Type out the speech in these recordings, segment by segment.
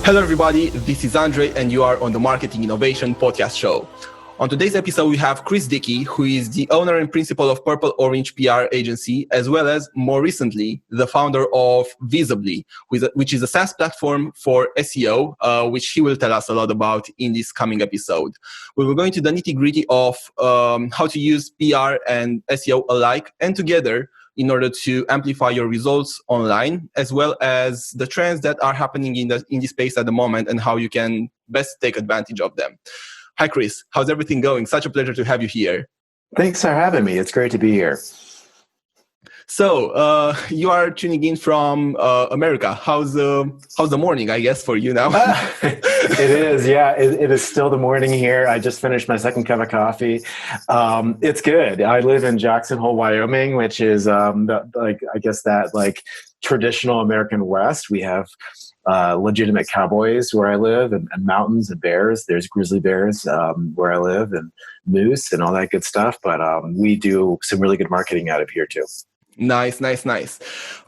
Hello, everybody. This is Andrei, and you are on the Marketing Innovation Podcast Show. On today's episode, we have Dickey, who is the owner and principal of Purple Orange PR agency, as well as, more recently, the founder of Visibly, which is a SaaS platform for SEO, which he will tell us a lot about in this coming episode. We will go into the nitty-gritty of how to use PR and SEO alike and together in order to amplify your results online, as well as the trends that are happening in this space at the moment and how you can best take advantage of them. Hi, Chris. How's everything going? Such a pleasure to have you here. Thanks for having me. It's great to be here. So you are tuning in from America. How's the morning, I guess, for you now? It is, yeah. It is still the morning here. I just finished my second cup of coffee. It's good. I live in Jackson Hole, Wyoming, which is traditional American West. We have legitimate cowboys where I live, and mountains and bears. There's grizzly bears where I live, and moose and all that good stuff. But we do some really good marketing out of here too. Nice.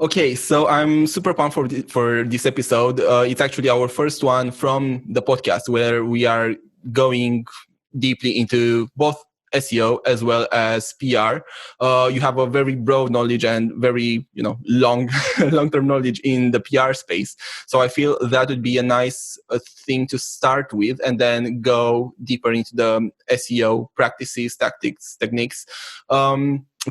Okay, so I'm super pumped for this episode. It's actually our first one from the podcast where we are going deeply into both SEO as well as PR. You have a very broad knowledge and very, long-term knowledge in the PR space. So I feel that would be a nice thing to start with, and then go deeper into the SEO practices, tactics, techniques.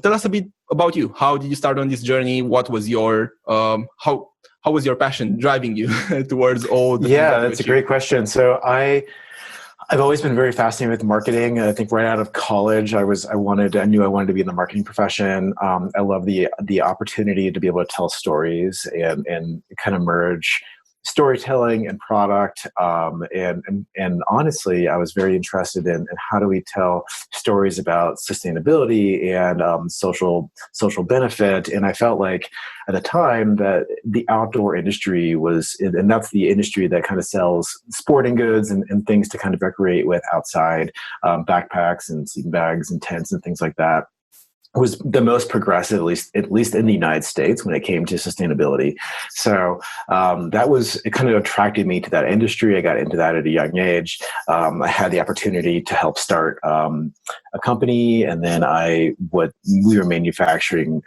Tell us a bit about you. How did you start on this journey? What was your how was your passion driving you towards all the? Yeah, that's a great question. So I've always been very fascinated with marketing. I think right out of college, I knew I wanted to be in the marketing profession. I love the opportunity to be able to tell stories and kind of merge storytelling and product. And honestly, I was very interested in how do we tell stories about sustainability and social benefit. And I felt like at the time that the outdoor industry was, and that's the industry that kind of sells sporting goods and things to kind of recreate with outside, backpacks and sleeping bags and tents and things like that, was the most progressive, at least in the United States, when it came to sustainability. So it kind of attracted me to that industry. I got into that at a young age. I had the opportunity to help start a company, and then we were manufacturing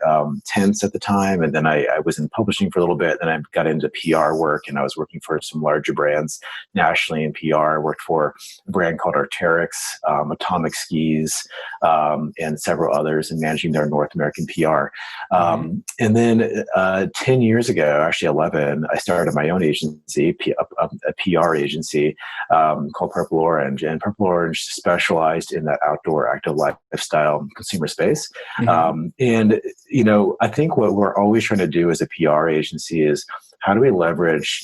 tents at the time, and then I was in publishing for a little bit. Then I got into PR work, and I was working for some larger brands nationally in PR. I worked for a brand called Arc'teryx, Atomic Skis, and several others, and managing their North American PR. And then 10 years ago, actually 11, I started my own agency, a PR agency called Purple Orange. And Purple Orange specialized in that outdoor active lifestyle consumer space. And, I think what we're always trying to do as a PR agency is how do we leverage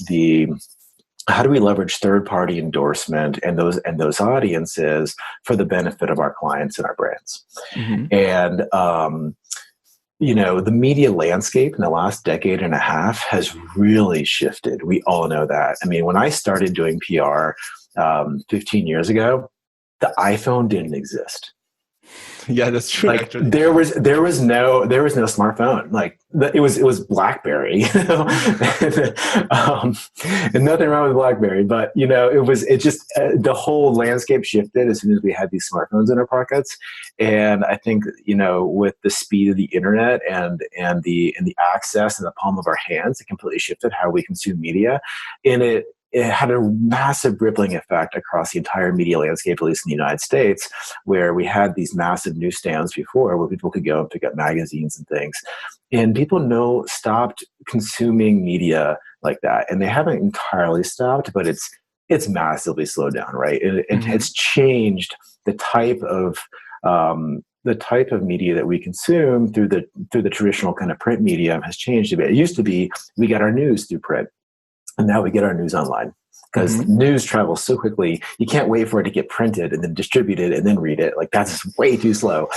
third-party endorsement and those audiences for the benefit of our clients and our brands? And the media landscape in the last decade and a half has really shifted. We all know that. I mean, when I started doing PR 15 years ago, the iPhone didn't exist. Yeah, that's true. Like, actually, there was no smartphone. Like, it was BlackBerry, and nothing wrong with BlackBerry. But the whole landscape shifted as soon as we had these smartphones in our pockets. And I think with the speed of the internet and the access in the palm of our hands, it completely shifted how we consume media, and it had a massive rippling effect across the entire media landscape, at least in the United States, where we had these massive newsstands before where people could go and pick up magazines and things. And people stopped consuming media like that. And they haven't entirely stopped, but it's massively slowed down, right? And it's changed the type of media that we consume through the traditional kind of print medium has changed a bit. It used to be we got our news through print. And now we get our news online because news travels so quickly. You can't wait for it to get printed and then distributed and then read it. Like, that's just way too slow.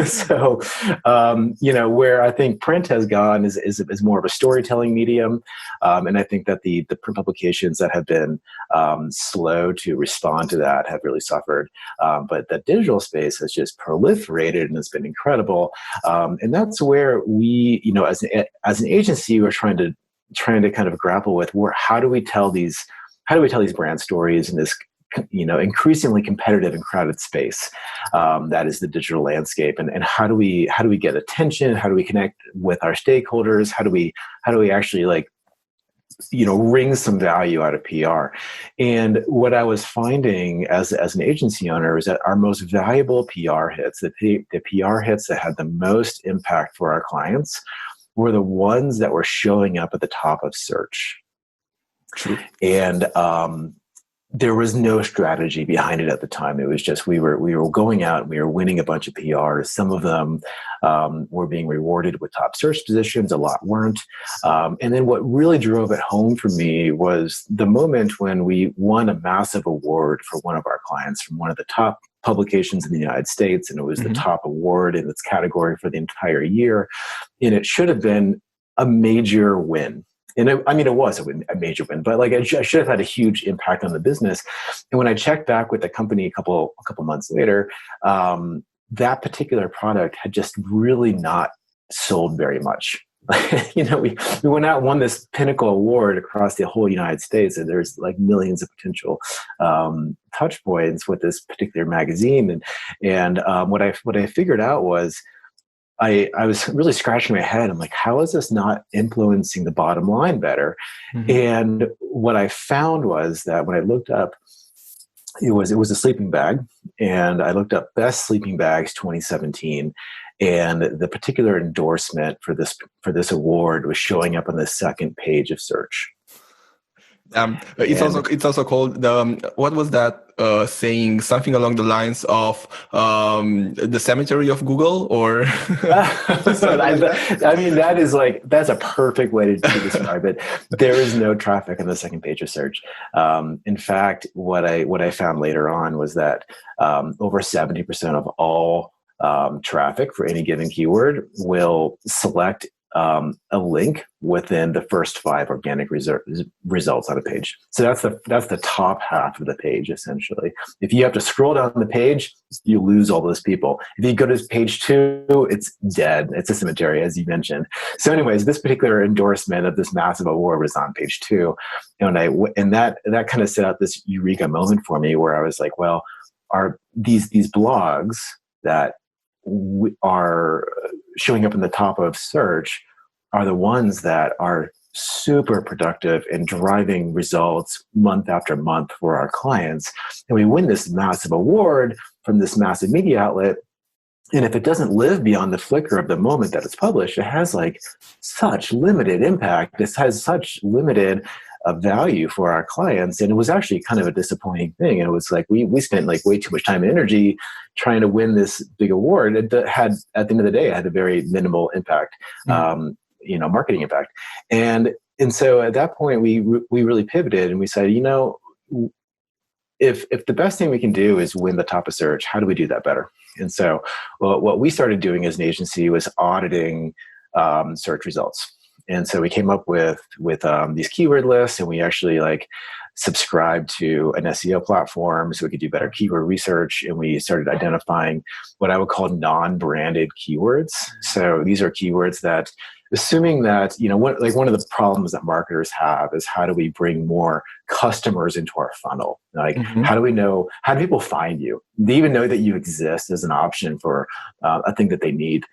So, where I think print has gone is more of a storytelling medium. And I think that the print publications that have been slow to respond to that have really suffered. But the digital space has just proliferated and it's been incredible. And that's where we, as an agency, we're trying to kind of grapple with how do we tell these tell these brand stories in this increasingly competitive and crowded space that is the digital landscape, and how do we get attention? How do we connect with our stakeholders? How do we actually wring some value out of PR? And what I was finding as an agency owner is that our most valuable PR hits, the PR hits that had the most impact for our clients, were the ones that were showing up at the top of search. True. And there was no strategy behind it at the time. It was just we were going out and we were winning a bunch of PRs. Some of them were being rewarded with top search positions. A lot weren't. And then what really drove it home for me was the moment when we won a massive award for one of our clients from one of the top publications in the United States, and it was the top award in its category for the entire year. And it should have been a major win. And it was a major win, but I should have had a huge impact on the business. And when I checked back with the company a couple months later, that particular product had just really not sold very much. We went out and won this pinnacle award across the whole United States, and there's millions of potential touch points with this particular magazine. And what I figured out was, I was really scratching my head. I'm like, how is this not influencing the bottom line better? And what I found was that when I looked up, it was a sleeping bag, and I looked up best sleeping bags 2017, and the particular endorsement for this award was showing up on the second page of search. It's also called what was that saying? Something along the lines of the cemetery of Google, or that's a perfect way to describe it. There is no traffic on the second page of search. In fact, what I found later on was that over 70% of all traffic for any given keyword will select a link within the first 5 organic results on a page. So that's the top half of the page, essentially. If you have to scroll down the page, you lose all those people. If you go to page 2, it's dead. It's a cemetery, as you mentioned. So anyways, this particular endorsement of this massive award was on page 2. And that kind of set out this eureka moment for me, where I was like, well, are these blogs that are showing up in the top of search are the ones that are super productive and driving results month after month for our clients. And we win this massive award from this massive media outlet. And if it doesn't live beyond the flicker of the moment that it's published, it has such limited impact. This has such limited value for our clients. And it was actually kind of a disappointing thing. And it was we spent way too much time and energy trying to win this big award. It had, at the end of the day, it had a very minimal impact, marketing impact. And so at that point, we really pivoted, and we said, if the best thing we can do is win the top of search, how do we do that better? And so what we started doing as an agency was auditing search results. And so we came up with these keyword lists, and we actually subscribed to an SEO platform so we could do better keyword research. And we started identifying what I would call non-branded keywords. So these are keywords that, assuming that, one of the problems that marketers have is, how do we bring more customers into our funnel? How do people find you? They even know that you exist as an option for a thing that they need.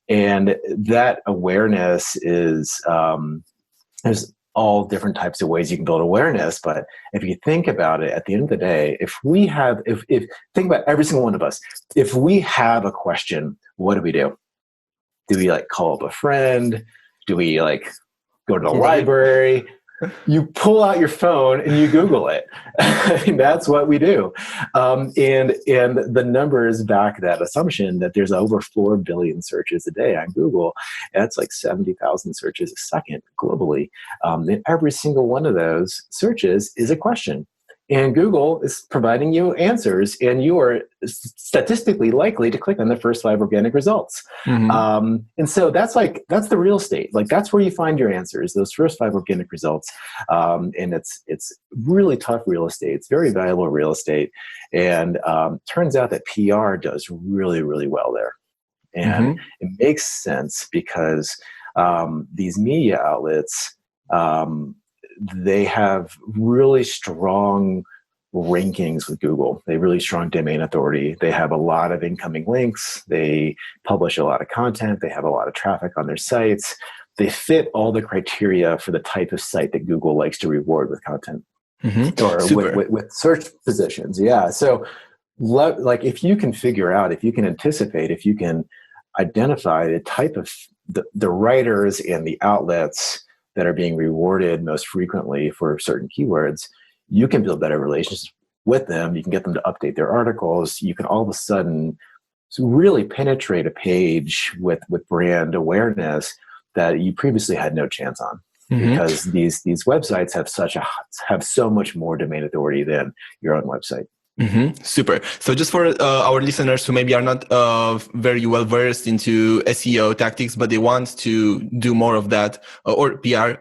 And that awareness is, there's all different types of ways you can build awareness. But if you think about it, at the end of the day, if think about every single one of us, if we have a question, what do we do? Do we call up a friend? Do we go to the library? You pull out your phone and you Google it. That's what we do. And the numbers back that assumption that there's over 4 billion searches a day on Google. That's 70,000 searches a second globally. And every single one of those searches is a question. And Google is providing you answers, and you are statistically likely to click on the first 5 organic results. And so that's the real estate. That's where you find your answers, those first 5 organic results. And it's really tough real estate. It's very valuable real estate. And turns out that PR does really, really well there. And it makes sense because these media outlets, they have really strong rankings with Google. They have really strong domain authority. They have a lot of incoming links. They publish a lot of content. They have a lot of traffic on their sites. They fit all the criteria for the type of site that Google likes to reward with content or with search positions. Yeah. So like if you can figure out, if you can anticipate, if you can identify the type of the writers and the outlets that are being rewarded most frequently for certain keywords, you can build better relationships with them. You can get them to update their articles. You can all of a sudden really penetrate a page with brand awareness that you previously had no chance on, because these websites have so much more domain authority than your own website. Super. So just for our listeners who maybe are not very well versed into SEO tactics, but they want to do more of that or PR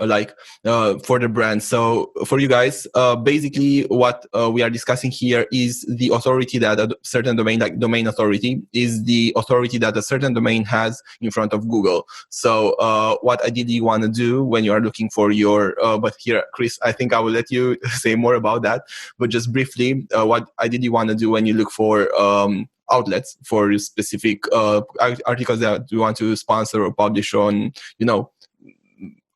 for the brand. So for you guys, basically what we are discussing here is the authority that a certain domain, like domain authority, is the authority that a certain domain has in front of Google. So what ideally you want to do when you are looking for your, but here, Chris, I think I will let you say more about that, but just briefly, what did you want to do when you look for outlets for specific articles that you want to sponsor or publish on,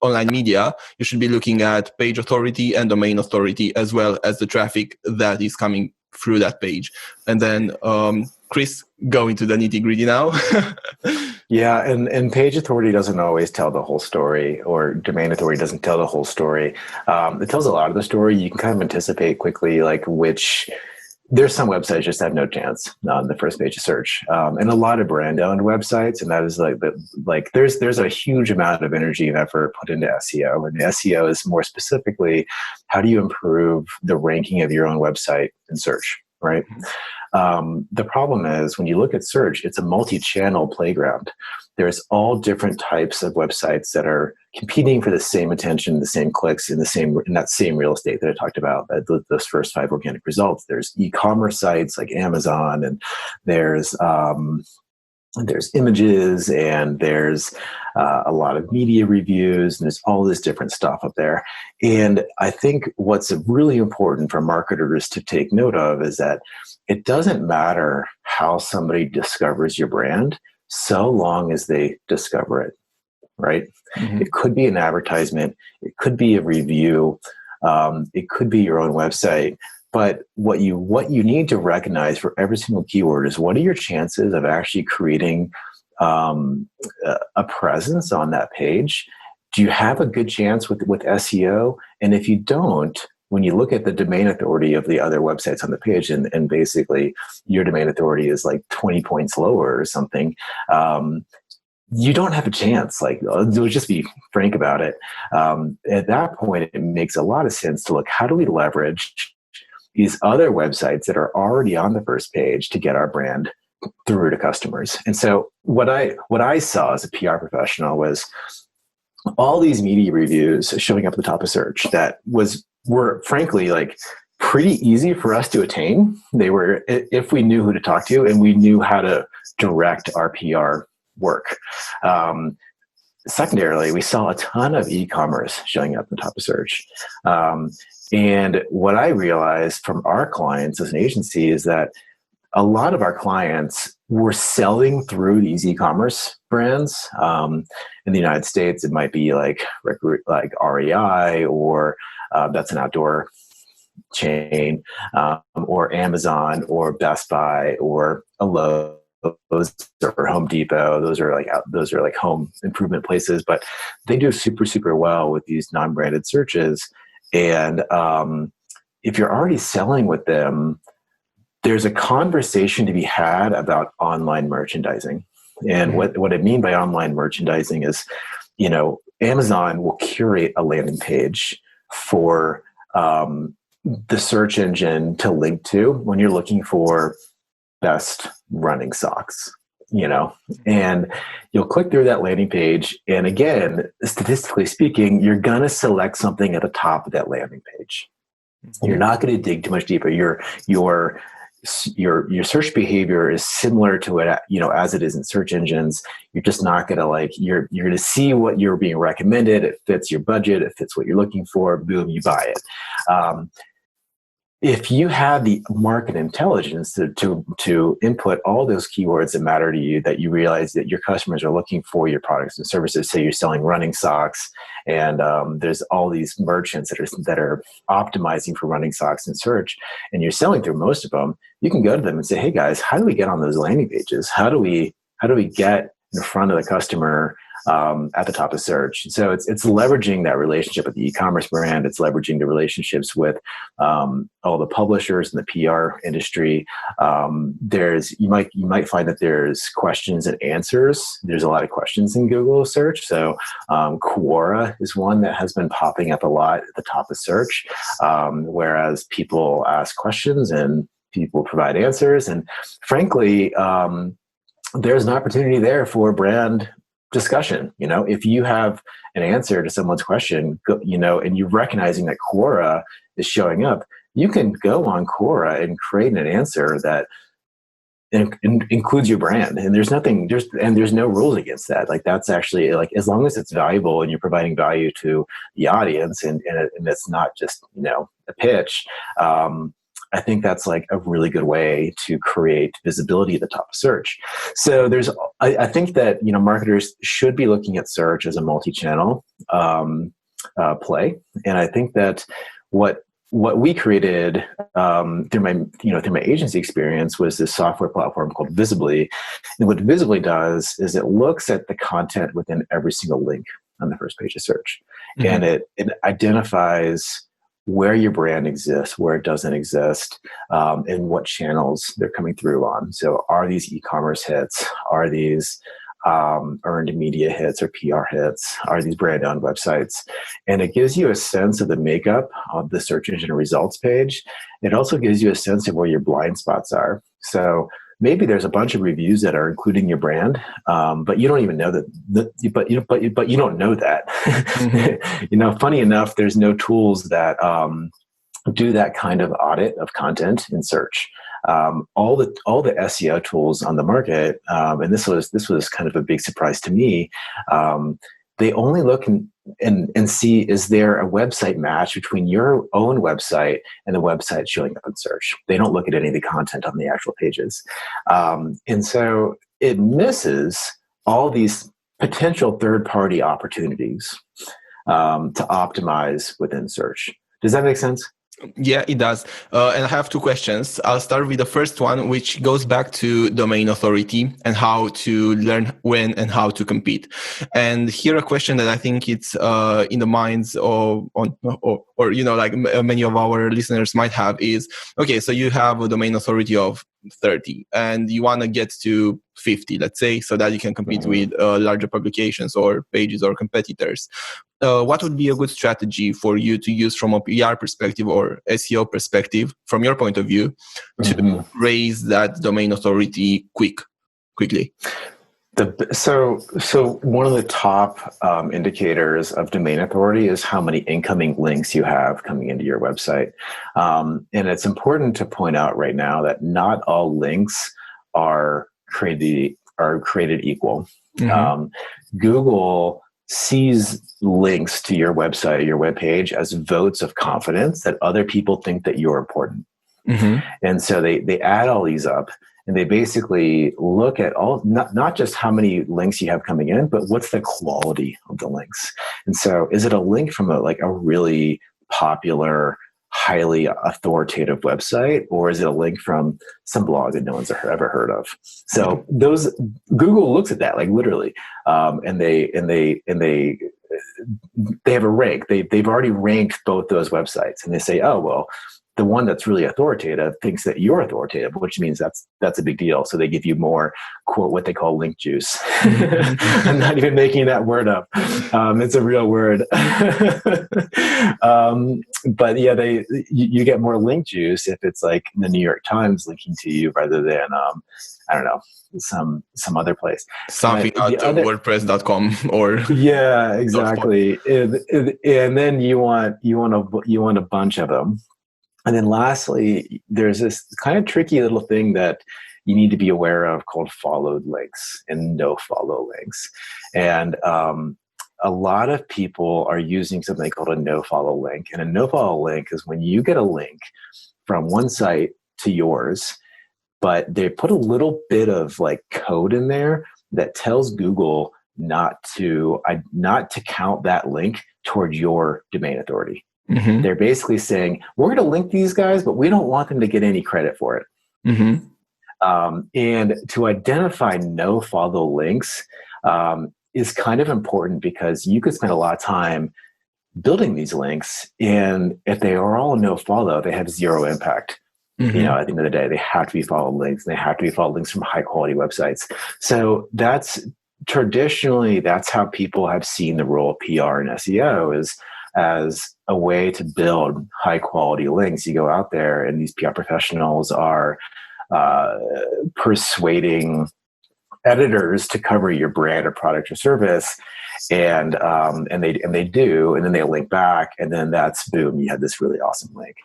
online media? You should be looking at page authority and domain authority, as well as the traffic that is coming through that page. And then, Chris, go into the nitty gritty now. Yeah, and page authority doesn't always tell the whole story, or domain authority doesn't tell the whole story. It tells a lot of the story. You can kind of anticipate quickly, there's some websites just have no chance on the first page of search, and a lot of brand-owned websites, and that is there's a huge amount of energy and effort put into SEO, and SEO is more specifically, how do you improve the ranking of your own website in search, right? The problem is when you look at search, it's a multi-channel playground. There's all different types of websites that are competing for the same attention, the same clicks, in that same real estate that I talked about, those first 5 organic results. There's e-commerce sites like Amazon, and there's images, and there's a lot of media reviews, and there's all this different stuff up there. And I think what's really important for marketers to take note of is that it doesn't matter how somebody discovers your brand, so long as they discover it, right? It could be an advertisement, it could be a review, it could be your own website. But what you need to recognize for every single keyword is, what are your chances of actually creating a presence on that page? Do you have a good chance with SEO? And if you don't, when you look at the domain authority of the other websites on the page, and basically your domain authority is like 20 points lower or something, you don't have a chance. Let's just be frank about it. At that point, it makes a lot of sense to look, how do we leverage these other websites that are already on the first page to get our brand through to customers? And so what I saw as a PR professional was all these media reviews showing up at the top of search that were frankly pretty easy for us to attain. They were, if we knew who to talk to and we knew how to direct our PR work. Secondarily, we saw a ton of e-commerce showing up at the top of search. And what I realized from our clients as an agency is that a lot of our clients were selling through these e-commerce brands. In the United States, it might be like REI, or that's an outdoor chain, or Amazon, or Best Buy, or a Lowe's, or Home Depot. Those are like home improvement places, but they do super, super well with these non-branded searches. And if you're already selling with them, there's a conversation to be had about online merchandising. And what I mean by online merchandising is, Amazon will curate a landing page for the search engine to link to when you're looking for best running socks, and you'll click through that landing page. And again, statistically speaking, you're going to select something at the top of that landing page. You're not going to dig too much deeper. your search behavior is similar to it, as it is in search engines. You're just not going to you're going to see what you're being recommended. It fits your budget. It fits what you're looking for. Boom, you buy it. If you have the market intelligence to input all those keywords that matter to you, that you realize that your customers are looking for your products and services. Say you're selling running socks, and there's all these merchants that are optimizing for running socks in search, and you're selling through most of them. You can go to them and say, "Hey guys, how do we get on those landing pages? How do we get in front of the customer at the top of search?" So it's leveraging that relationship with the e-commerce brand. It's leveraging the relationships with all the publishers in the PR industry. You might find that there's questions and answers. There's a lot of questions in Google search. So Quora is one that has been popping up a lot at the top of search, whereas people ask questions and people provide answers. And frankly, there's an opportunity there for brand discussion. If you have an answer to someone's question, and you're recognizing that Quora is showing up, you can go on Quora and create an answer that includes your brand. And there's no rules against that. That's actually as long as it's valuable and you're providing value to the audience, and it's not just, a pitch. I think that's a really good way to create visibility at the top of search. So I think that, marketers should be looking at search as a multi-channel play. And I think that what we created through my agency experience was this software platform called Visibly. And what Visibly does is it looks at the content within every single link on the first page of search. Mm-hmm. And it identifies where your brand exists, where it doesn't exist, and what channels they're coming through on. So are these e-commerce hits? Are these earned media hits or PR hits? Are these brand-owned websites? And it gives you a sense of the makeup of the search engine results page. It also gives you a sense of where your blind spots are. So maybe there's a bunch of reviews that are including your brand, but you don't even know that. But you don't know that. Mm-hmm. Funny enough, there's no tools that do that kind of audit of content in search. All the SEO tools on the market, and this was kind of a big surprise to me. They only look and see, is there a website match between your own website and the website showing up in search? They don't look at any of the content on the actual pages. And so it misses all these potential third-party opportunities to optimize within search. Does that make sense? Yeah, it does. And I have two questions. I'll start with the first one, which goes back to domain authority and how to learn when and how to compete. And here a question that I think it's in the minds of, many of our listeners might have is, okay, so you have a domain authority of 30 and you want to get to 50, let's say, so that you can compete with larger publications or pages or competitors. What would be a good strategy for you to use from a PR perspective or SEO perspective, from your point of view, to raise that domain authority quickly? So one of the top indicators of domain authority is how many incoming links you have coming into your website. And it's important to point out right now that not all links are created equal. Mm-hmm. Google sees links to your website or your web page as votes of confidence that other people think that you're important. Mm-hmm. And so they add all these up. And they basically look at not just how many links you have coming in, but what's the quality of the links. And so is it a link from a really popular, highly authoritative website, or is it a link from some blog that no one's ever heard of? So Google looks at that literally, and they have a rank. They've already ranked both those websites, and they say, oh well, the one that's really authoritative thinks that you're authoritative, which means that's a big deal. So they give you more, quote, what they call link juice. I'm not even making that word up. It's a real word. But yeah, you get more link juice if it's like the New York Times linking to you rather than, I don't know, some other place. Something at WordPress.com or yeah, exactly. And then you want a bunch of them. And then lastly, there's this kind of tricky little thing that you need to be aware of called followed links and no follow links. And a lot of people are using something called a no follow link. And a no follow link is when you get a link from one site to yours, but they put a little bit of like code in there that tells Google not to count that link toward your domain authority. Mm-hmm. They're basically saying, we're going to link these guys, but we don't want them to get any credit for it. Mm-hmm. And to identify no follow links is kind of important, because you could spend a lot of time building these links, and if they are all no follow, they have zero impact. Mm-hmm. At the end of the day, they have to be followed links, and they have to be followed links from high quality websites. So traditionally, that's how people have seen the role of PR and SEO, is as a way to build high quality links. You go out there and these PR professionals are persuading editors to cover your brand or product or service, and they do, and then they link back, and then that's boom, you have this really awesome link.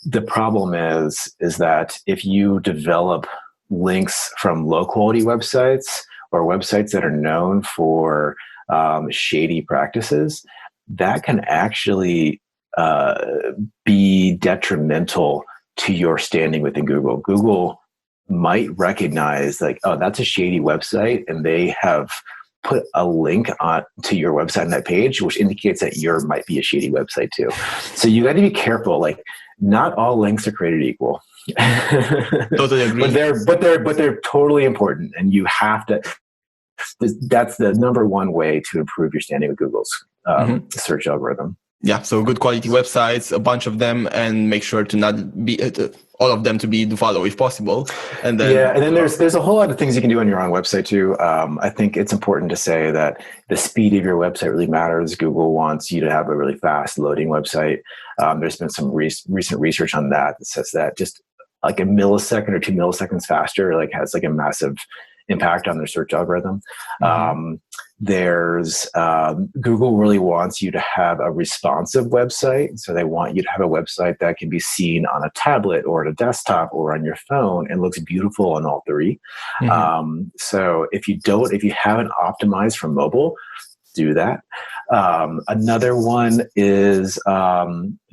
The problem is that if you develop links from low quality websites or websites that are known for shady practices, that can actually be detrimental to your standing within Google. Google might recognize like, oh, that's a shady website, and they have put a link on to your website on that page, which indicates that yours might be a shady website too. So you got to be careful. Like, not all links are created equal. Totally agree. but they're totally important, and you have to. That's the number one way to improve your standing with Google's search algorithm. Yeah, so good quality websites, a bunch of them, and make sure to not be all of them to be the follow if possible. And then there's a whole lot of things you can do on your own website too. I think it's important to say that the speed of your website really matters. Google wants you to have a really fast loading website. There's been some recent research on that says that just like a millisecond or 2 milliseconds faster like has like a massive impact on their search algorithm. Mm-hmm. Google really wants you to have a responsive website. So they want you to have a website that can be seen on a tablet or on a desktop or on your phone and looks beautiful on all three. Mm-hmm. So if you haven't optimized for mobile, do that. Another one is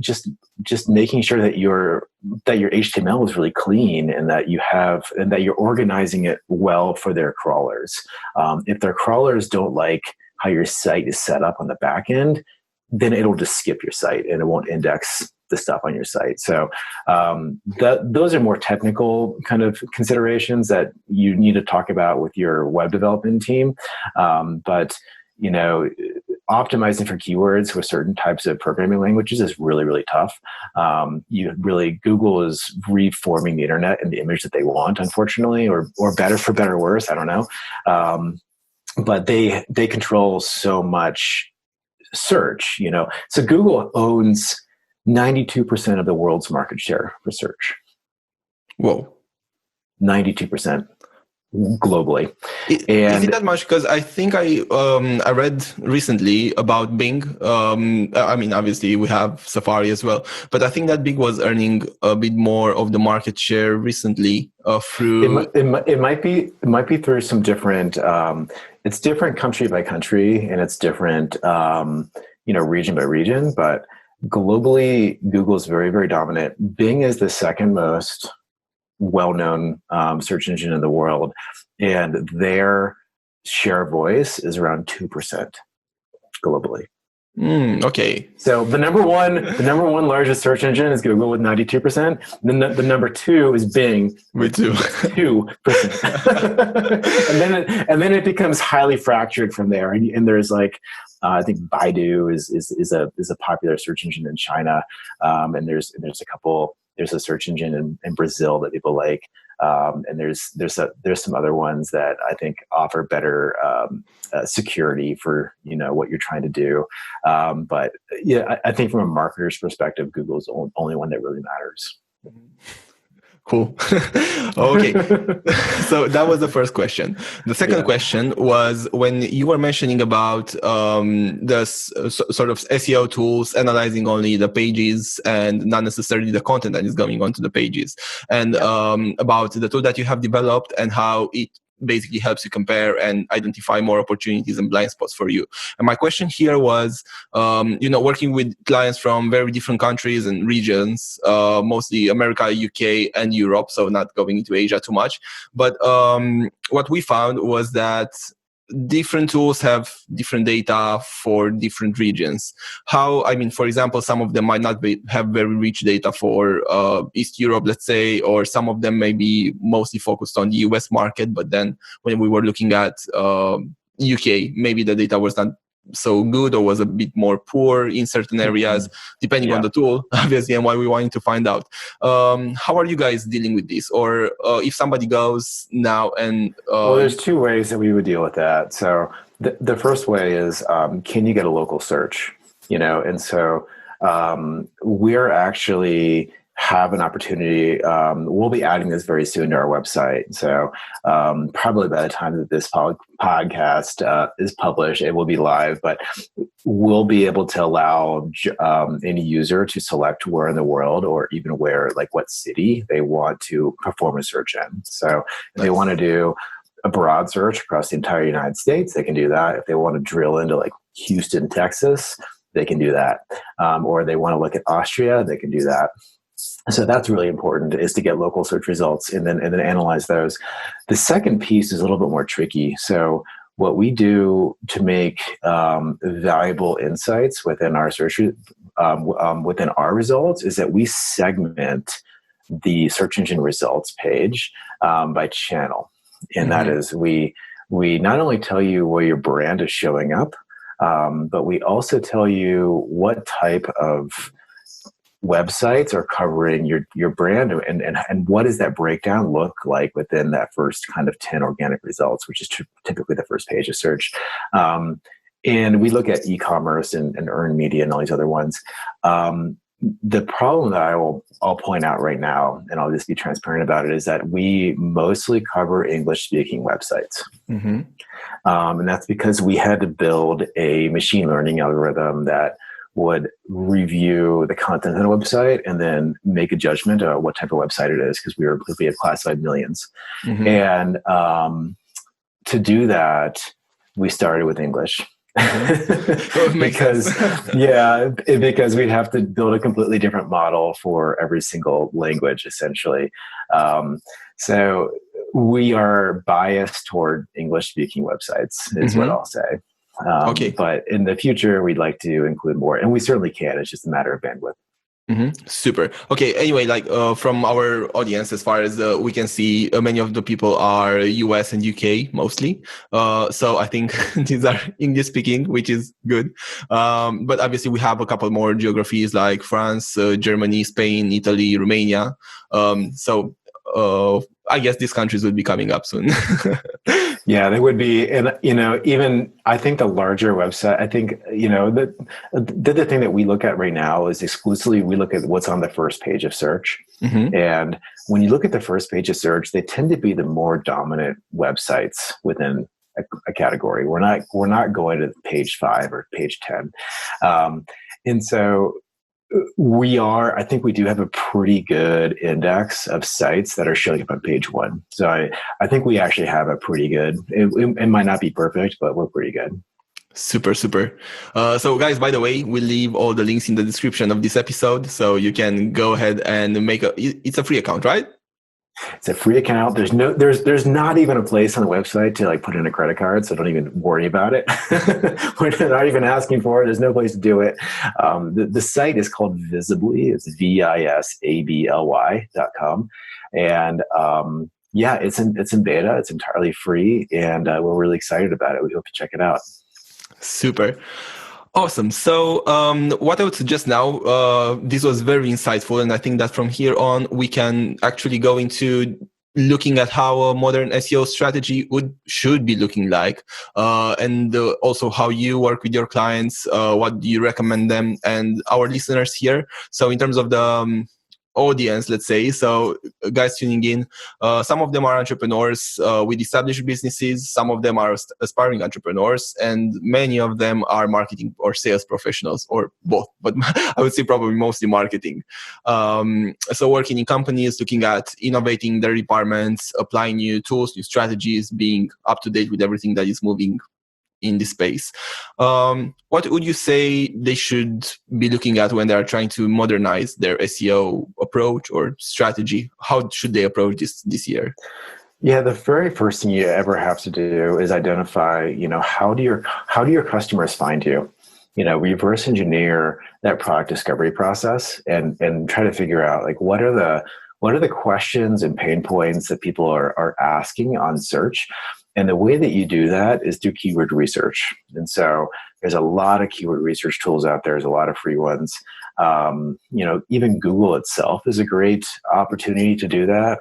just making sure that your HTML is really clean, and that you're organizing it well for their crawlers. If their crawlers don't like how your site is set up on the back end, then it'll just skip your site and it won't index the stuff on your site. So those are more technical kind of considerations that you need to talk about with your web development team. But optimizing for keywords with certain types of programming languages is really, really tough. Google is reforming the internet in the image that they want, unfortunately, or better for better or worse, I don't know. But they control so much search, So Google owns 92% of the world's market share for search. Whoa. 92%. Globally. Is it that much? Because I think I read recently about Bing. Obviously we have Safari as well, but I think that Bing was earning a bit more of the market share recently through. It might be through some different. It's different country by country, and it's different region by region. But globally, Google is very, very dominant. Bing is the second most well-known search engine in the world, and their share of voice is around 2% globally. Okay. So the number one largest search engine is Google with 92%. Then the number two is Bing with 2%. and then it becomes highly fractured from there. And there's like I think Baidu is a popular search engine in China, and there's a couple. There's a search engine in Brazil that people like, and there's some other ones that I think offer better security for what you're trying to do. But yeah, I think from a marketer's perspective, Google's the only one that really matters. Cool. Okay. So that was the first question. The second question was when you were mentioning about sort of SEO tools, analyzing only the pages and not necessarily the content that is going onto the pages, and about the tool that you have developed and how it basically helps you compare and identify more opportunities and blind spots for you. And my question here was, working with clients from very different countries and regions, mostly America, UK, and Europe, so not going into Asia too much. But what we found was that different tools have different data for different regions. For example, some of them might not have very rich data for East Europe, let's say, or some of them may be mostly focused on the US market. But then when we were looking at UK, maybe the data was not so good or was a bit more poor in certain areas, depending on the tool, obviously, and why we wanted to find out. How are you guys dealing with this? Or if somebody goes now and... well, there's two ways that we would deal with that. So the first way is, can you get a local search? And so we're actually have an opportunity. We'll be adding this very soon to our website. So probably by the time that this podcast is published, it will be live, but we'll be able to allow any user to select where in the world or even where, like what city they want to perform a search in. So if they want to do a broad search across the entire United States, they can do that. If they want to drill into like Houston, Texas, they can do that. Or they want to look at Austria, they can do that. So that's really important, is to get local search results and then analyze those. The second piece is a little bit more tricky. So what we do to make valuable insights within our search, within our results, is that we segment the search engine results page by channel. And that is, we not only tell you where your brand is showing up, but we also tell you what type of websites are covering your brand, and what does that breakdown look like within that first kind of 10 organic results, which is typically the first page of search. And we look at e-commerce and earned media and all these other ones. The problem that I'll point out right now, and I'll just be transparent about it, is that we mostly cover English-speaking websites. And that's because we had to build a machine learning algorithm that would review the content on a website and then make a judgment of what type of website it is, because we have classified millions. And to do that, we started with English. because we'd have to build a completely different model for every single language, essentially. So we are biased toward English-speaking websites, is what I'll say. But in the future, we'd like to include more, and we certainly can. It's just a matter of bandwidth. Super. Okay. Anyway, from our audience, as far as we can see, many of the people are US and UK mostly. So I think these are English speaking, which is good. But obviously we have a couple more geographies like France, Germany, Spain, Italy, Romania. So I guess these countries will be coming up soon. Yeah, they would be. And, even I think the larger website, I think, the thing that we look at right now is exclusively we look at what's on the first page of search. And when you look at the first page of search, they tend to be the more dominant websites within a category. We're not going to page 5 or page 10. And so I think we do have a pretty good index of sites that are showing up on page 1. So I think we actually have a pretty good, it might not be perfect, but we're pretty good. Super. So guys, by the way, we'll leave all the links in the description of this episode. So you can go ahead and it's a free account, right? It's a free account. There's not even a place on the website to put in a credit card, so don't even worry about it. We're not even asking for it. There's no place to do it. The site is called Visibly. It's visably.com, and it's in beta. It's entirely free, and we're really excited about it. We hope to check it out. Super. Awesome. So what I would suggest now, this was very insightful. And I think that from here on, we can actually go into looking at how a modern SEO strategy should be looking like. And also how you work with your clients, what do you recommend them and our listeners here. So in terms of the audience, let's say. So guys tuning in, some of them are entrepreneurs with established businesses. Some of them are aspiring entrepreneurs, and many of them are marketing or sales professionals, or both. But I would say probably mostly marketing. So working in companies, looking at innovating their departments, applying new tools, new strategies, being up to date with everything that is moving in this space. What would you say they should be looking at when they are trying to modernize their SEO approach or strategy? How should they approach this year? Yeah, the very first thing you ever have to do is identify, how do your customers find you? Reverse engineer that product discovery process and try to figure out like what are the questions and pain points that people are asking on search. And the way that you do that is through keyword research. And so there's a lot of keyword research tools out there. There's a lot of free ones. Even Google itself is a great opportunity to do that.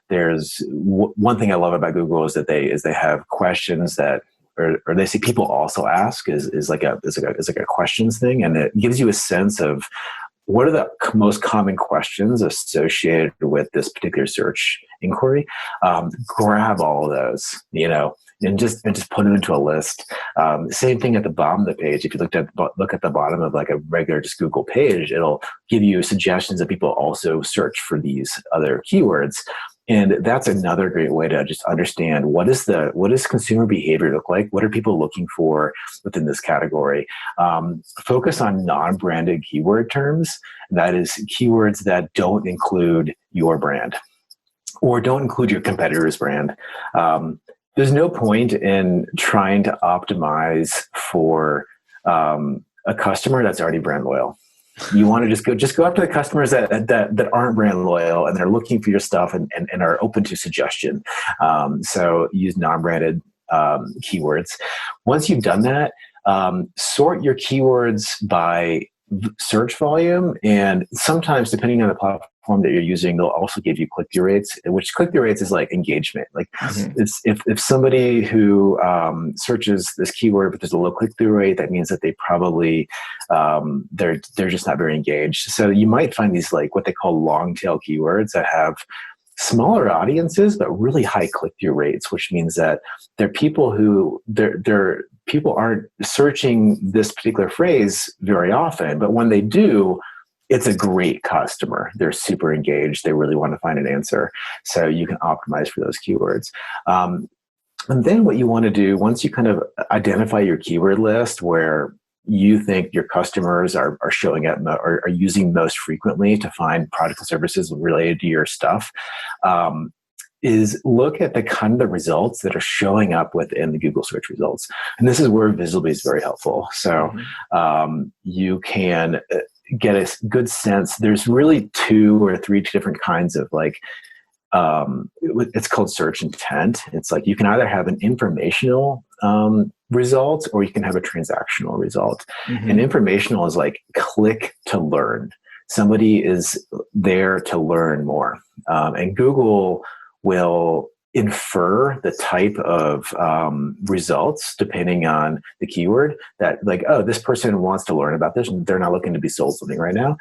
There's one thing I love about Google is that they have questions that, or they say people also ask is like a questions thing, and it gives you a sense of what are the most common questions associated with this particular search inquiry. Grab all of those, and just put them into a list. Same thing at the bottom of the page. If you look at the bottom of like a regular just Google page, it'll give you suggestions that people also search for these other keywords. And that's another great way to just understand what does consumer behavior look like? What are people looking for within this category? Focus on non-branded keyword terms. That is keywords that don't include your brand or don't include your competitor's brand. There's no point in trying to optimize for a customer that's already brand loyal. You want to just go up to the customers that aren't brand loyal and they're looking for your stuff and are open to suggestion. So use non-branded keywords. Once you've done that, sort your keywords by search volume, and sometimes depending on the platform that you're using, they'll also give you click-through rates, which click-through rates is like engagement. Like it's if somebody who searches this keyword but there's a low click-through rate, that means that they probably they're just not very engaged. So you might find these like what they call long tail keywords that have smaller audiences but really high click-through rates, which means that they're people who people aren't searching this particular phrase very often, but when they do, it's a great customer. They're super engaged. They really want to find an answer. So you can optimize for those keywords. And then what you want to do, once you kind of identify your keyword list where you think your customers are showing up or are using most frequently to find products and services related to your stuff, is look at the kind of the results that are showing up within the Google search results. And this is where visibility is very helpful. So you can get a good sense. There's really 2 or 3 different kinds of like, it's called search intent. It's like you can either have an informational result or you can have a transactional result. And informational is like click to learn. Somebody is there to learn more. And Google will infer the type of results depending on the keyword that like, oh, this person wants to learn about this and they're not looking to be sold something right now.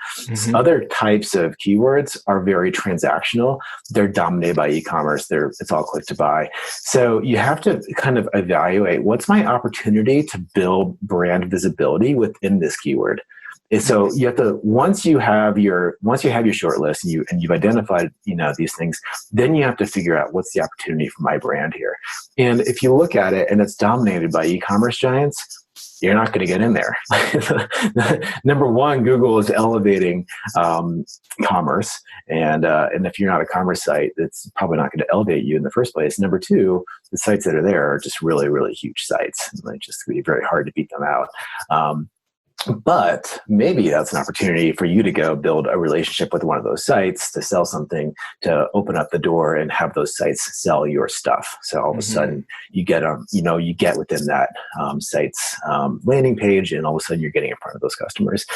Other types of keywords are very transactional. They're dominated by e-commerce. It's all click to buy. So you have to kind of evaluate what's my opportunity to build brand visibility within this keyword. So you have to once you have your short list and you've identified these things, then you have to figure out what's the opportunity for my brand here. And if you look at it and it's dominated by e-commerce giants, you're not going to get in there. Number one, Google is elevating commerce, and if you're not a commerce site, it's probably not going to elevate you in the first place. Number two, the sites that are there are just really, really huge sites. It's just going to be very hard to beat them out. But maybe that's an opportunity for you to go build a relationship with one of those sites to sell something, to open up the door and have those sites sell your stuff. So all of a sudden you get you get within that site's landing page, and all of a sudden you're getting in front of those customers.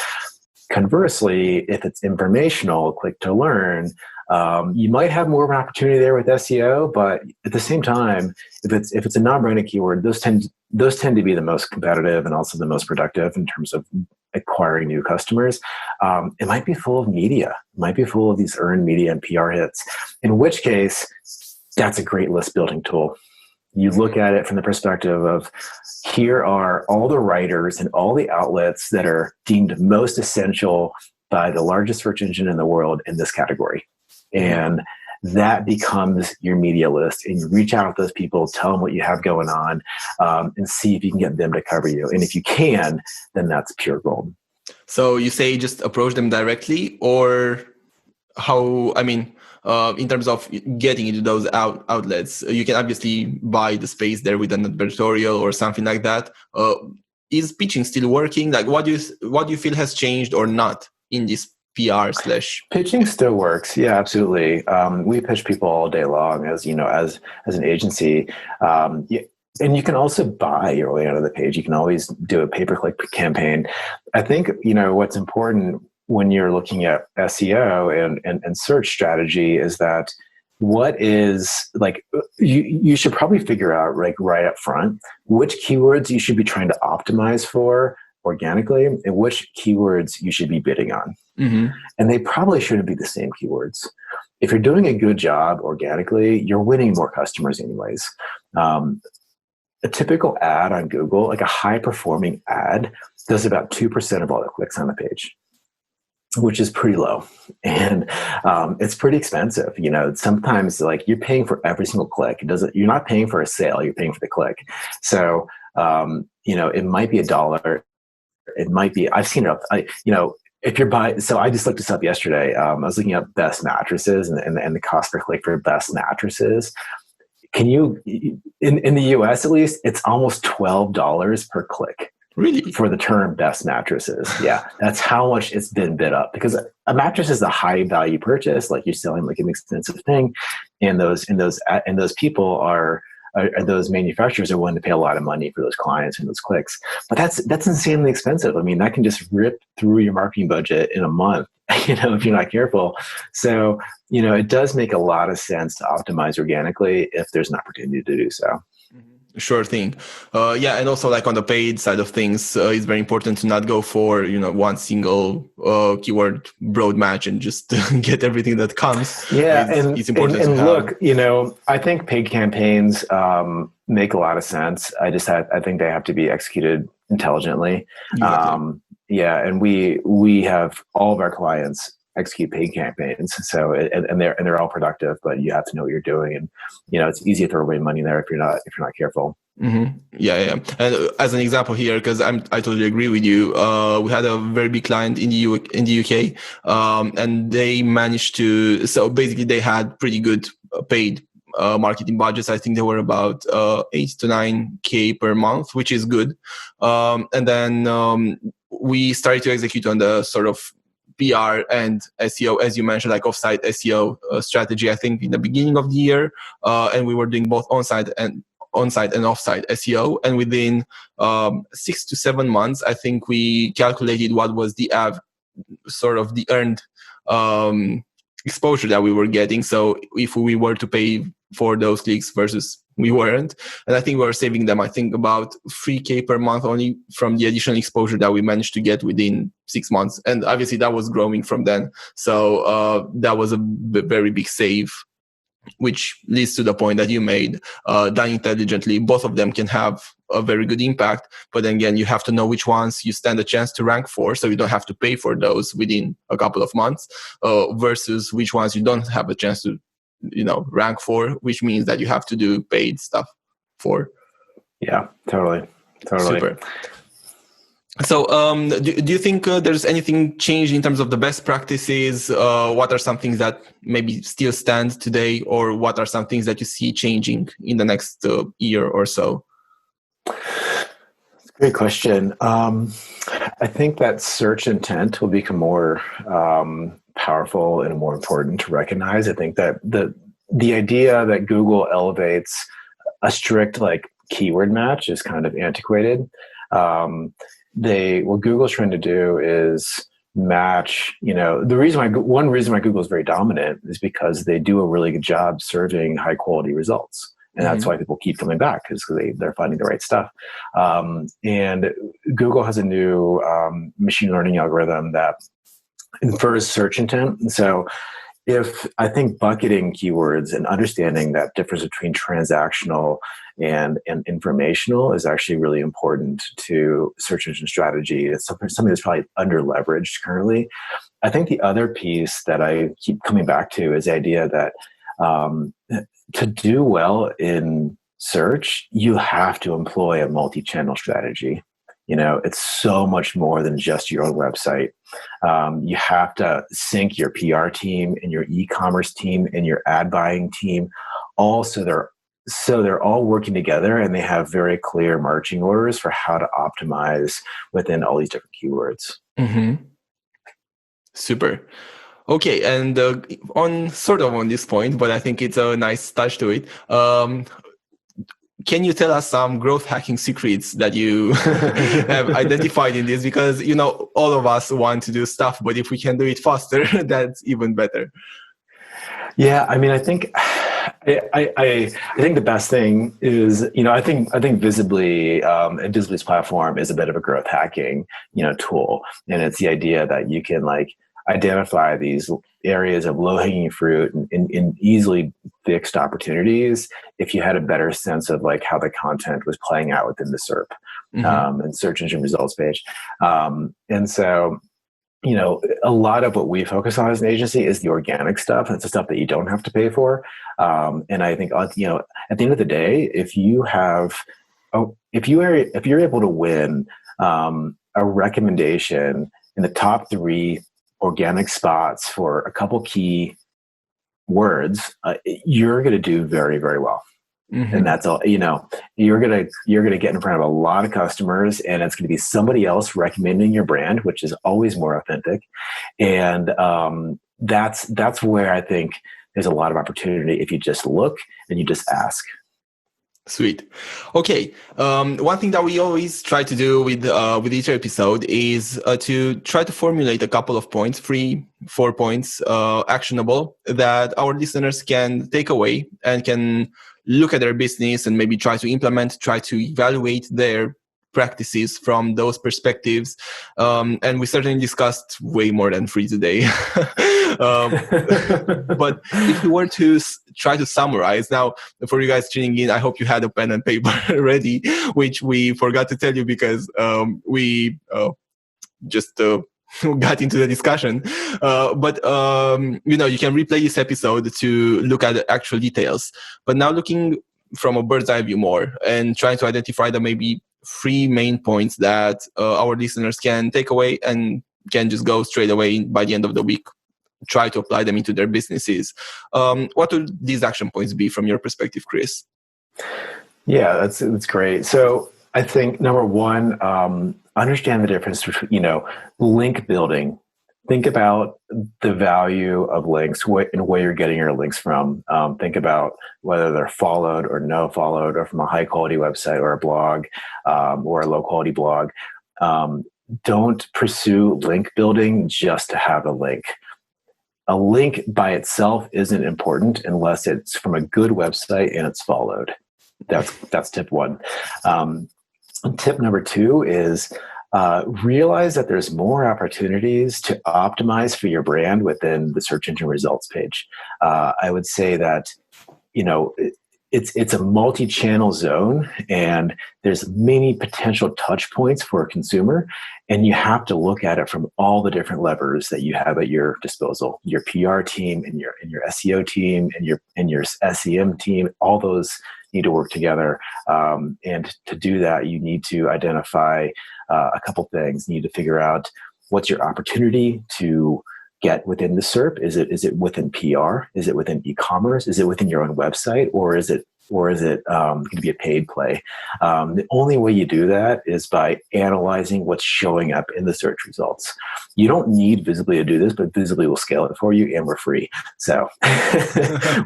Conversely, if it's informational, click to learn, you might have more of an opportunity there with SEO, but at the same time, if it's a non-branded keyword, those tend to be the most competitive and also the most productive in terms of acquiring new customers. It might be full of media, it might be full of these earned media and PR hits, in which case that's a great list building tool. You look at it from the perspective of, here are all the writers and all the outlets that are deemed most essential by the largest search engine in the world in this category. And that becomes your media list. And you reach out to those people, tell them what you have going on, and see if you can get them to cover you. And if you can, then that's pure gold. So you say just approach them directly, or how, I mean, in terms of getting into those outlets, you can obviously buy the space there with an advertorial or something like that. Is pitching still working? Like, what do you feel has changed or not in this PR / pitching still works? Yeah, absolutely. We pitch people all day long, as you know, as an agency. And you can also buy early on the page. You can always do a pay-per-click campaign. I think, what's important when you're looking at SEO and search strategy is that what is, like, you should probably figure out, like, right up front which keywords you should be trying to optimize for organically and which keywords you should be bidding on. Mm-hmm. And they probably shouldn't be the same keywords. If you're doing a good job organically, you're winning more customers anyways. A typical ad on Google, like a high performing ad, does about 2% of all the clicks on the page, which is pretty low. And it's pretty expensive. Sometimes, like, you're paying for every single click. You're not paying for a sale, you're paying for the click. So, it might be $1. It might be, I've seen it up, if you're buying, so I just looked this up yesterday. I was looking up best mattresses and the cost per click for best mattresses. Can you, in the US at least, it's almost $12 per click. Really? For the term best mattresses. Yeah. That's how much it's been bid up, because a mattress is a high value purchase. Like, you're selling like an expensive thing. And those people are those manufacturers are willing to pay a lot of money for those clients and those clicks. But that's insanely expensive. I mean, that can just rip through your marketing budget in a month, if you're not careful. So, it does make a lot of sense to optimize organically if there's an opportunity to do so. Sure thing. And also, like, on the paid side of things, it's very important to not go for, one single keyword broad match and just get everything that comes. Yeah. It's important and to look, I think paid campaigns make a lot of sense. I think they have to be executed intelligently. Exactly. And we have all of our clients execute paid campaigns. So, and they're all productive, but you have to know what you're doing. And, it's easy to throw away money there if you're not careful. Mm-hmm. Yeah. And as an example here, because I totally agree with you. We had a very big client in the UK, and they managed to. So basically, they had pretty good paid marketing budgets. I think they were about 8 to 9K per month, which is good. And then we started to execute on the sort of PR and SEO, as you mentioned, like offsite SEO strategy, I think in the beginning of the year. And we were doing both on-site and offsite SEO. And within 6 to 7 months, I think we calculated what was the earned exposure that we were getting. So if we were to pay for those clicks versus we weren't. And I think we were saving them, I think, about 3K per month only from the additional exposure that we managed to get within 6 months. And obviously that was growing from then. So that was a very big save, which leads to the point that you made. Done intelligently, both of them can have a very good impact. But then again, you have to know which ones you stand a chance to rank for, so you don't have to pay for those within a couple of months, versus which ones you don't have a chance to rank for, which means that you have to do paid stuff for. Yeah, totally. Super. So do you think there's anything changed in terms of the best practices? What are some things that maybe still stand today, or what are some things that you see changing in the next year or so? That's a great question. I think that search intent will become more powerful and more important to recognize. I think that the idea that Google elevates a strict keyword match is kind of antiquated. What Google's trying to do is match, one reason why Google is very dominant is because they do a really good job serving high quality results. And that's why people keep coming back, because they're finding the right stuff. And Google has a new machine learning algorithm that infers search intent. And so if I think bucketing keywords and understanding that difference between transactional and informational is actually really important to search engine strategy. It's something that's probably under leveraged currently. I think the other piece that I keep coming back to is the idea that to do well in search, you have to employ a multi-channel strategy. It's so much more than just your own website. You have to sync your PR team and your e-commerce team and your ad buying team. They're all working together, and they have very clear marching orders for how to optimize within all these different keywords. Mm-hmm. Super. Okay, and on this point, but I think it's a nice touch to it. Can you tell us some growth hacking secrets that you have identified in this? Because, all of us want to do stuff, but if we can do it faster, that's even better. Yeah, I mean, I think the best thing is, I think Visibly and Visibly's platform is a bit of a growth hacking, tool. And it's the idea that you can identify these areas of low-hanging fruit and easily fixed opportunities if you had a better sense of how the content was playing out within the SERP and search engine results page. And so, a lot of what we focus on as an agency is the organic stuff. It's the stuff that you don't have to pay for. And I think, at the end of the day, if you're able to win a recommendation in the top 3 organic spots for a couple key words, you're going to do very, very well. And that's all. You're gonna get in front of a lot of customers, and it's going to be somebody else recommending your brand, which is always more authentic. And that's where I think there's a lot of opportunity if you just look and you just ask. Sweet. Okay. One thing that we always try to do with each episode is to try to formulate a couple of points, 3-4 points, actionable, that our listeners can take away and can look at their business and maybe try to implement, try to evaluate their practices from those perspectives. And we certainly discussed way more than 3 today. But if we were to try to summarize, now for you guys tuning in, I hope you had a pen and paper ready, which we forgot to tell you because we just got into the discussion. But you can replay this episode to look at the actual details. But now looking from a bird's eye view more and trying to identify the maybe 3 main points that our listeners can take away and can just go straight away by the end of the week, try to apply them into their businesses. What would these action points be from your perspective, Chris? Yeah, that's great. So I think number 1, understand the difference between, link building. Think about the value of links and where you're getting your links from. Think about whether they're followed or no followed, or from a high quality website or a blog or a low quality blog. Don't pursue link building just to have a link. A link by itself isn't important unless it's from a good website and it's followed. That's tip 1. Tip number 2 is realize that there's more opportunities to optimize for your brand within the search engine results page. I would say that, it's a multi-channel zone, and there's many potential touch points for a consumer, and you have to look at it from all the different levers that you have at your disposal. Your PR team and your SEO team and your SEM team, all those need to work together. And to do that, you need to identify a couple things. You need to figure out what's your opportunity to get within the SERP. Is it within PR? Is it within e-commerce? Is it within your own website? Or is it going to be a paid play? The only way you do that is by analyzing what's showing up in the search results. You don't need Visibly to do this, but Visibly will scale it for you, and we're free. So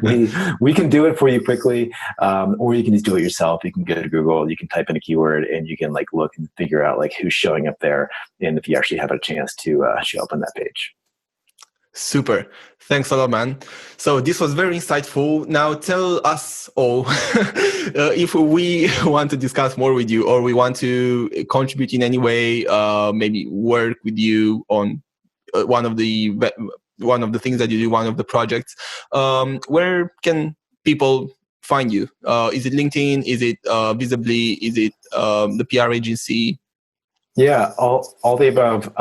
we can do it for you quickly, or you can just do it yourself. You can go to Google, you can type in a keyword, and you can look and figure out who's showing up there, and if you actually have a chance to show up on that page. Super. Thanks a lot, man. So this was very insightful. Now tell us all if we want to discuss more with you or we want to contribute in any way, maybe work with you on one of the things that you do, one of the projects. Where can people find you? Is it LinkedIn? Is it Visibly? Is it the PR agency? Yeah, all the above.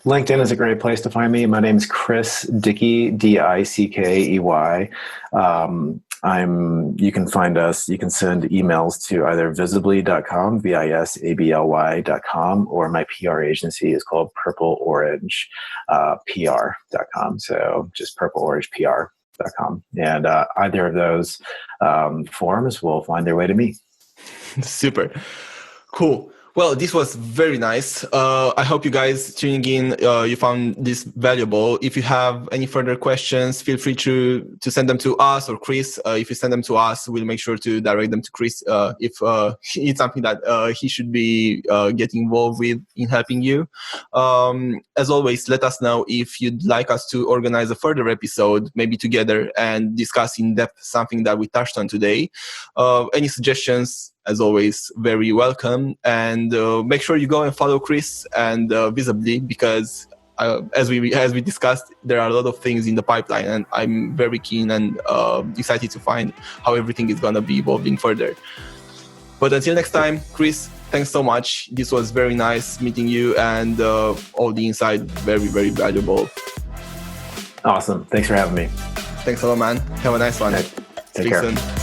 LinkedIn is a great place to find me. My name is Chris Dickey, Dickey. You can find us, you can send emails to either visibly.com, visably.com, or my PR agency is called Purple Orange PR.com. So just purpleorangepr.com. And either of those forums will find their way to me. Super. Cool. Well, this was very nice. I hope you guys tuning in, you found this valuable. If you have any further questions, feel free to send them to us or Chris. If you send them to us, we'll make sure to direct them to Chris if it's something that he should be getting involved with in helping you. As always, let us know if you'd like us to organize a further episode, maybe together, and discuss in depth something that we touched on today. Any suggestions, as always, very welcome. And make sure you go and follow Chris and Visibly, because as we discussed, there are a lot of things in the pipeline, and I'm very keen and excited to find how everything is going to be evolving further. But until next time, Chris, thanks so much. This was very nice meeting you, and all the insight, very, very valuable. Awesome. Thanks for having me. Thanks a lot, man. Have a nice one. Take care. Soon.